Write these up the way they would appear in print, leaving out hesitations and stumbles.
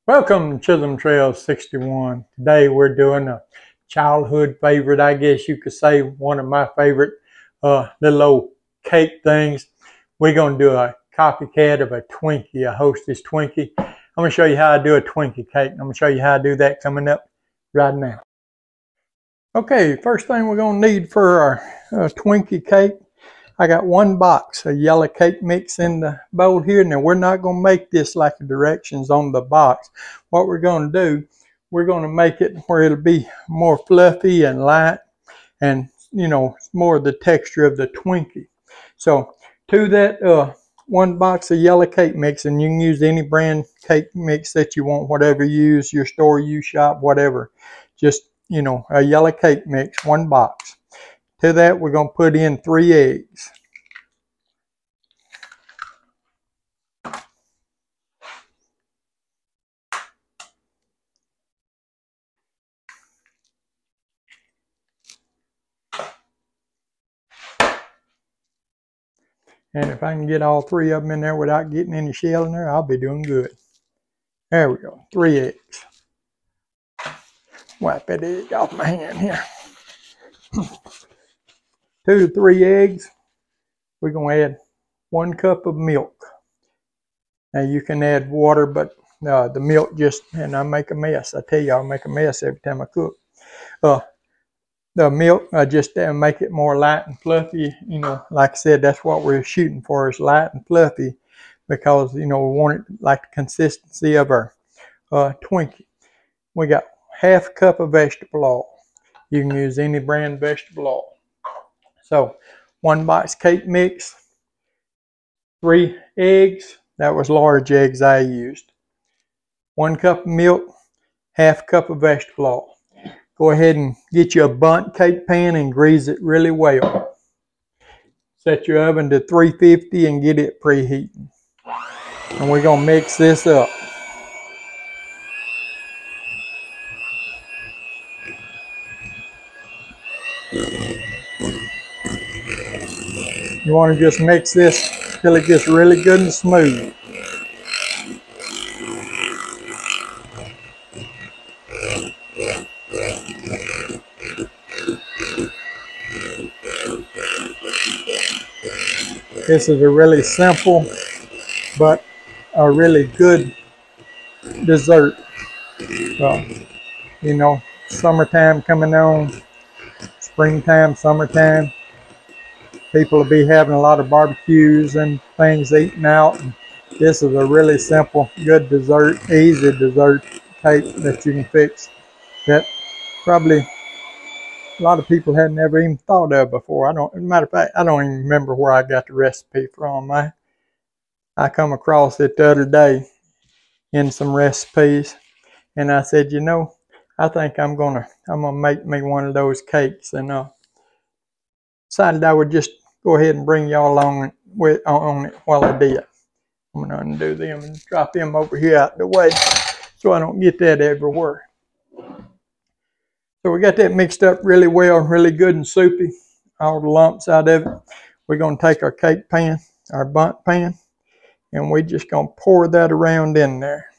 Welcome to Chisholm Trail 61. Today we're doing a childhood favorite, I guess you could say, one of my favorite little old cake things. We're going to do a copycat of a Twinkie, a Hostess Twinkie. I'm going to show you how I do a Twinkie cake. I'm going to show you how I do that coming up right now. Okay, first thing we're going to need for our Twinkie cake, I got one box of yellow cake mix in the bowl here. Now, we're not going to make this like the directions on the box. What we're going to do, we're going to make it where it'll be more fluffy and light and, you know, more of the texture of the Twinkie. So, to that one box of yellow cake mix, and you can use any brand cake mix that you want, whatever you use, your store, you shop, whatever. Just, you know, a yellow cake mix, one box. To that, we're going to put in 3 eggs. And if I can get all 3 of them in there without getting any shell in there, I'll be doing good. There we go, 3 eggs. Wipe that egg off my hand here. 2 to 3 eggs. We're going to add 1 cup of milk. Now you can add water, but the milk just, and I make a mess. I tell you, I'll make a mess every time I cook. The milk, just make it more light and fluffy. You know, like I said, that's what we're shooting for, is light and fluffy, because, you know, we want it like the consistency of our Twinkie. We got ½ cup of vegetable oil. You can use any brand vegetable oil. So, 1 box cake mix, 3 eggs. That was large eggs I used. 1 cup of milk, ½ cup of vegetable oil. Go ahead and get you a bundt cake pan and grease it really well. Set your oven to 350 and get it preheating. And we're going to mix this up. You want to just mix this till it gets really good and smooth. This is a really simple but a really good dessert. You know, summertime coming on, springtime, summertime. People will be having a lot of barbecues and things eating out. And this is a really simple, good dessert, easy dessert cake that you can fix that probably a lot of people had never even thought of before. Matter of fact, I don't even remember where I got the recipe from. I come across it the other day in some recipes, and I said, you know, I think I'm gonna make me one of those cakes, and decided I would just go ahead and bring y'all along on it while I did. I'm gonna undo them and drop them over here out the way so I don't get that everywhere. So we got that mixed up really well, really good and soupy, all the lumps out of it. We're going to take our cake pan, our bundt pan, and we're just going to pour that around in there.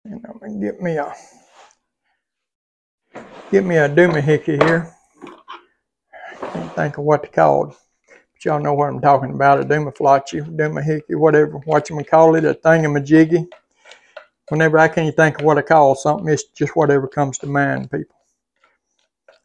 And I'm going to get me a doohickey here. Can't think of what to call it, but y'all know what I'm talking about, a doohickey, whatever, whatchamacallit, a thingamajiggy. Whenever I can't think of what I call something, it's just whatever comes to mind, people.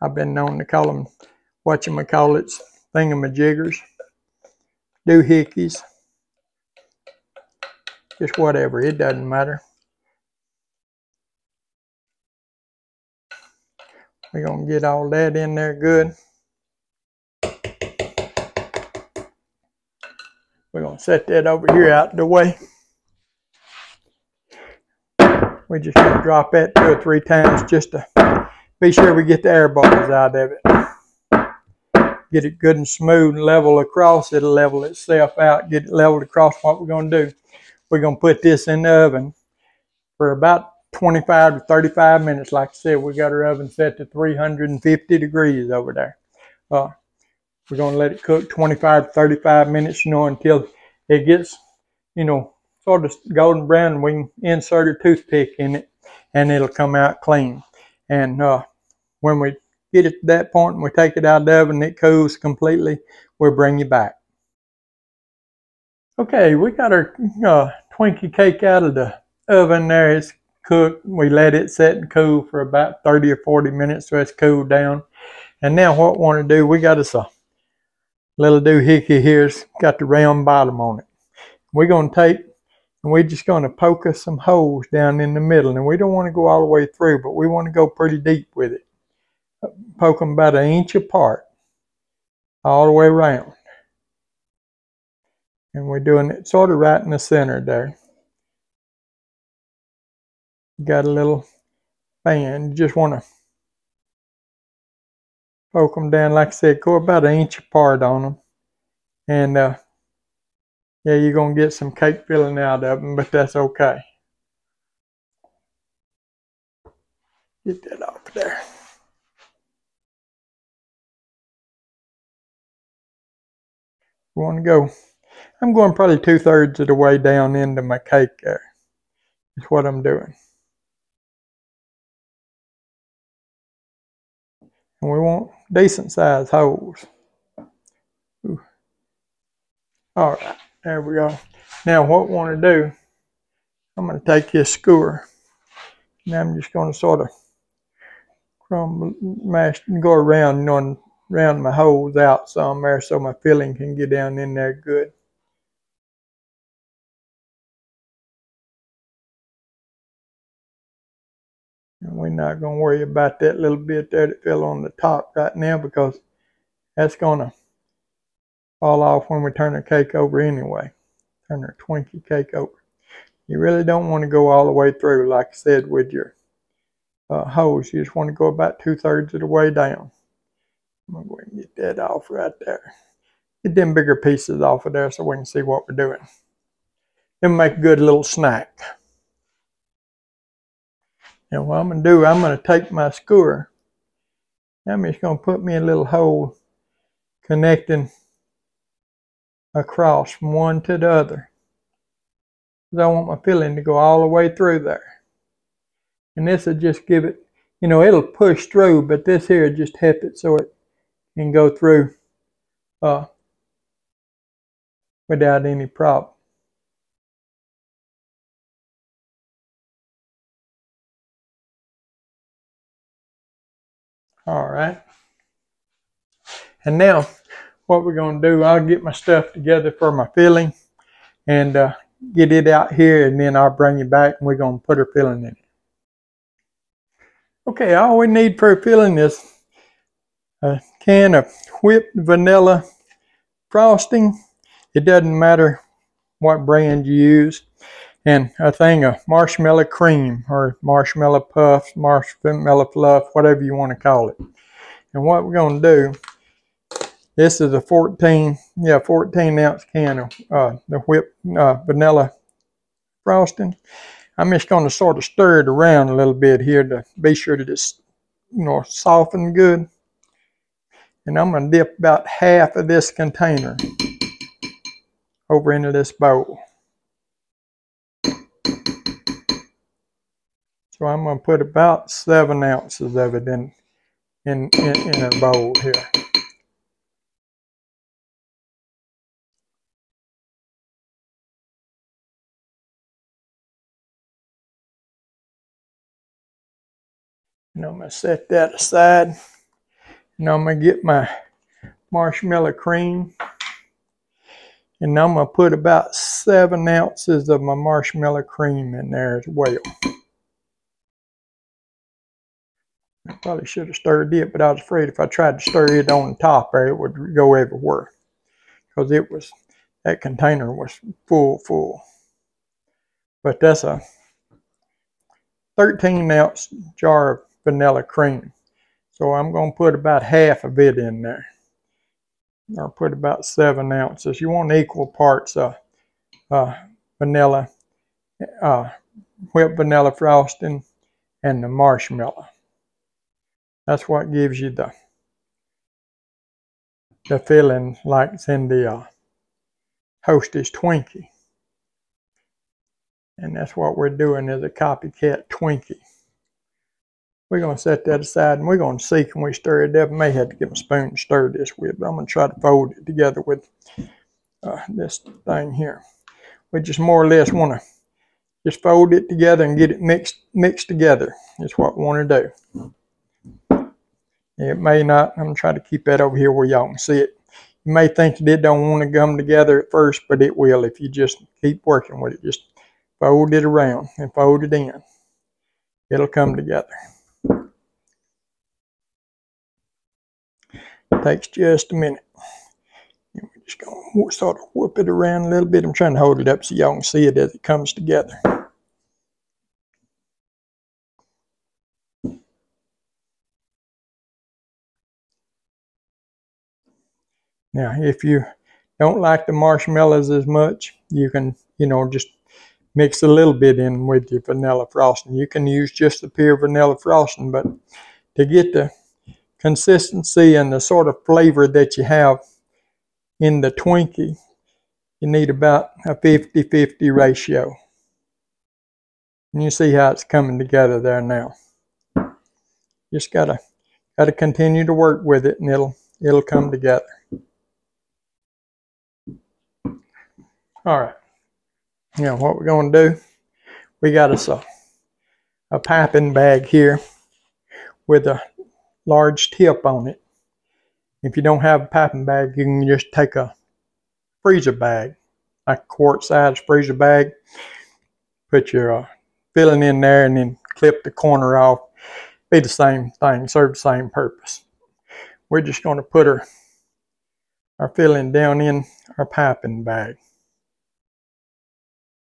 I've been known to call them whatchamacallits, thingamajiggers, doohickeys, just whatever, it doesn't matter. We're going to get all that in there good. We're going to set that over here out the way. We're just going to drop that 2 or 3 times just to be sure we get the air bubbles out of it. Get it good and smooth and level across. It'll level itself out. Get it leveled across. What we're going to do, we're going to put this in the oven for about 25 to 35 minutes. Like I said, we got our oven set to 350 degrees over there. We're going to let it cook 25 to 35 minutes, you know, until it gets you know, sort of golden brown, we can insert a toothpick in it and it'll come out clean. And when we get it to that point and we take it out of the oven and it cools completely, we'll bring you back. Okay, we got our Twinkie cake out of the oven there. It's cooked. We let it set and cool for about 30 or 40 minutes so it's cooled down. And now what we want to do, we got us a little doohickey here. It's got the round bottom on it. We're going to take and we're just going to poke us some holes down in the middle. And we don't want to go all the way through, but we want to go pretty deep with it. Poke them about 1 inch apart all the way around. And we're doing it sort of right in the center there. You got a little fan. You just want to poke them down, like I said, go about 1 inch apart on them. And yeah, you're going to get some cake filling out of them, but that's okay. Get that off there. We want to go, I'm going probably 2/3 of the way down into my cake there. That's what I'm doing. And we want decent sized holes. Ooh. All right, there we go. Now what we want to do, I'm going to take this skewer and I'm just going to sort of mash and go around, you know, and round my holes out some there so my filling can get down in there good. And we're not going to worry about that little bit there that fell on the top right now because that's going to fall off when we turn the cake over anyway. Turn our Twinkie cake over. You really don't want to go all the way through, like I said, with your hose. You just want to go about 2/3 of the way down. I'm going to go ahead and get that off right there. Get them bigger pieces off of there so we can see what we're doing. Then make a good little snack. Now what I'm going to do, I'm going to take my skewer. I'm just going to put me a little hole connecting across from one to the other. Because I want my filling to go all the way through there. And this will just give it, you know, it'll push through, but this here will just help it so it can go through without any problem. All right. And now what we're going to do, I'll get my stuff together for my filling and get it out here, and then I'll bring you back and we're going to put our filling in it. Okay, all we need for a filling is a can of whipped vanilla frosting. It doesn't matter what brand you use. And a thing of marshmallow cream or marshmallow puffs, marshmallow fluff, whatever you want to call it. And what we're going to do, this is a 14 ounce can of the whipped vanilla frosting. I'm just going to sort of stir it around a little bit here to be sure that it's, you know, softened good. And I'm going to dip about half of this container over into this bowl. So I'm going to put about 7 ounces of it in a bowl here. And I'm going to set that aside. And I'm going to get my marshmallow cream. And I'm going to put about 7 ounces of my marshmallow cream in there as well. I probably should have stirred it, but I was afraid if I tried to stir it on the top there, it would go everywhere. Because that container was full. But that's a 13 ounce jar of vanilla cream. So I'm going to put about half of it in there. Or put about 7 ounces. You want equal parts of vanilla, whipped vanilla frosting, and the marshmallow. That's what gives you the filling like it's in the Hostess Twinkie. And that's what we're doing as a copycat Twinkie. We're going to set that aside and we're going to see, can we stir it up? I may have to get my spoon and stir this with, but I'm going to try to fold it together with this thing here. We just more or less want to just fold it together and get it mixed together. That's what we want to do. It may not, I'm going to try to keep that over here where y'all can see it. You may think that it don't want to come together at first, but it will if you just keep working with it. Just fold it around and fold it in. It'll come together. It takes just a minute. And we're just going to sort of whip it around a little bit. I'm trying to hold it up so y'all can see it as it comes together. Now, if you don't like the marshmallows as much, you can, just mix a little bit in with your vanilla frosting. You can use just the pure vanilla frosting, but to get the consistency and the sort of flavor that you have in the Twinkie, you need about a 50-50 ratio. And you see how it's coming together there now. Just gotta continue to work with it, and it'll come together. All right. Now what we're going to do, we got us a piping bag here with a large tip on it. If you don't have a piping bag, you can just take a freezer bag, like a quart size freezer bag, put your filling in there and then clip the corner off. Be the same thing, serve the same purpose. We're just going to put our filling down in our piping bag.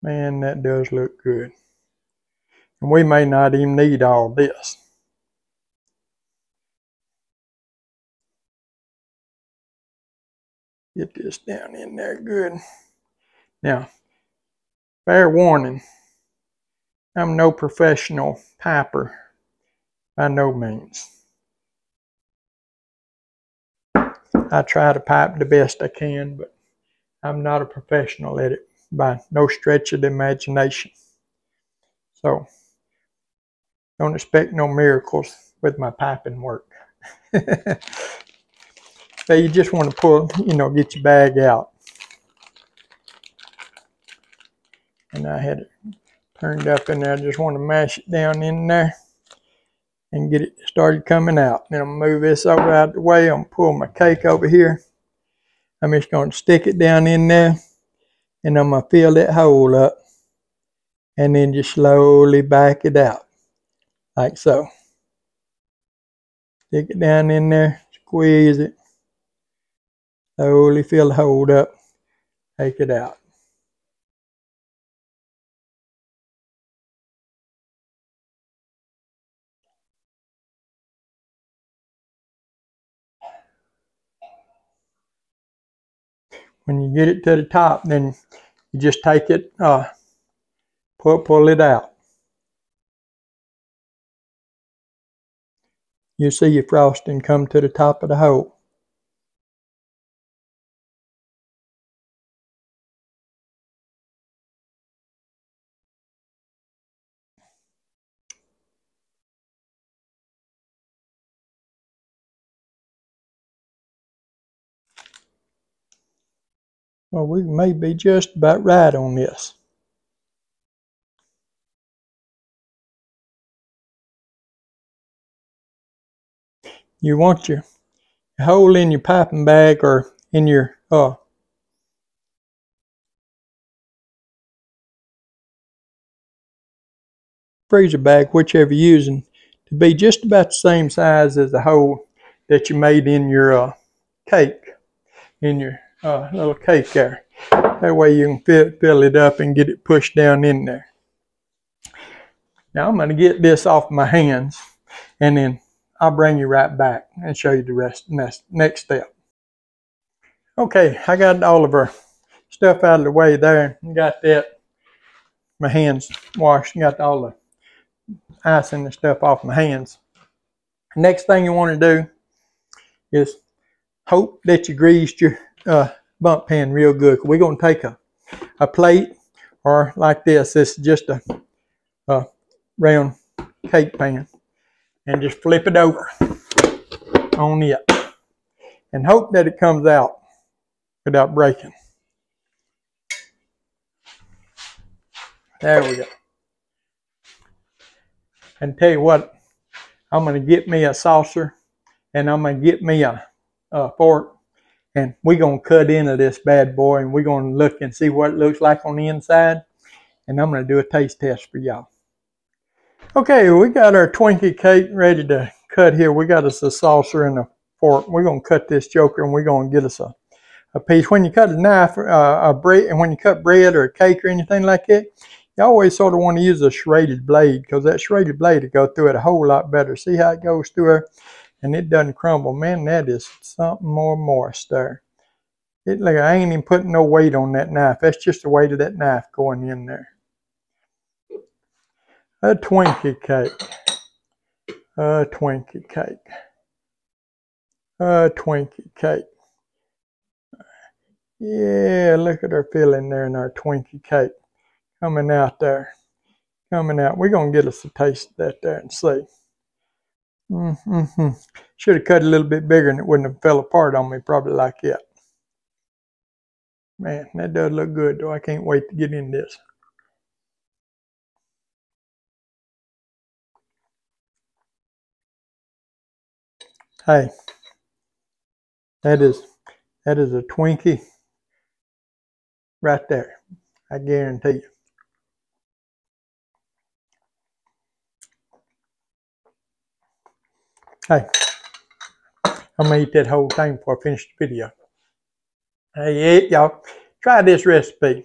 Man, that does look good. And we may not even need all this. Get this down in there good. Now, fair warning, I'm no professional piper by no means. I try to pipe the best I can, but I'm not a professional at it by no stretch of the imagination. So, don't expect no miracles with my piping work. So you just want to pull, get your bag out. And I had it turned up in there. I just want to mash it down in there and get it started coming out. Then I'm going to move this over out of the way. I'm going to pull my cake over here. I'm just going to stick it down in there. And I'm going to fill that hole up. And then just slowly back it out. Like so. Stick it down in there. Squeeze it. Slowly fill the hole up. Take it out. When you get it to the top, then you just take it, pull it out. You see your frosting come to the top of the hole. Well, we may be just about right on this. You want your hole in your piping bag or in your freezer bag, whichever you're using, to be just about the same size as the hole that you made in your cake, in your little cake there. That way you can fill it up and get it pushed down in there. Now I'm going to get this off my hands, and then I'll bring you right back and show you the rest, next step. Okay, I got all of our stuff out of the way there, and got that, my hands washed, and got all the icing and stuff off my hands. Next thing you want to do is hope that you greased your bump pan real good. We're going to take a plate or like this. This is just a round cake pan. And just flip it over on it. And hope that it comes out without breaking. There we go. And tell you what, I'm going to get me a saucer and I'm going to get me a fork, and we're going to cut into this bad boy, and we're going to look and see what it looks like on the inside, and I'm going to do a taste test for y'all. Okay, we got our Twinkie cake ready to cut here. We got us a saucer and a fork. We're going to cut this joker, and we're going to get us a piece. When you cut a knife, and when you cut bread or a cake or anything like that, you always sort of want to use a serrated blade, because that serrated blade will go through it a whole lot better. See how it goes through there? And it doesn't crumble. Man, that is something more moist there. Like I ain't even putting no weight on that knife. That's just the weight of that knife going in there. A Twinkie cake. A Twinkie cake. A Twinkie cake. Yeah, look at her filling there in our Twinkie cake. Coming out there. Coming out. We're going to get us a taste of that there and see. Should have cut a little bit bigger and it wouldn't have fell apart on me probably like that. Man, that does look good though. I can't wait to get in this. Hey, that is a Twinkie right there. I guarantee you. Hey, I'm going to eat that whole thing before I finish the video. Hey, y'all, try this recipe.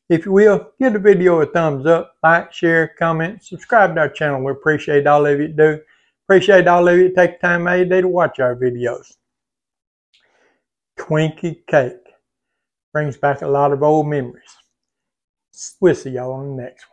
If you will, give the video a thumbs up, like, share, comment, subscribe to our channel. We appreciate all of you do. Appreciate all of you that take time out of your day to watch our videos. Twinkie cake brings back a lot of old memories. We'll see y'all on the next one.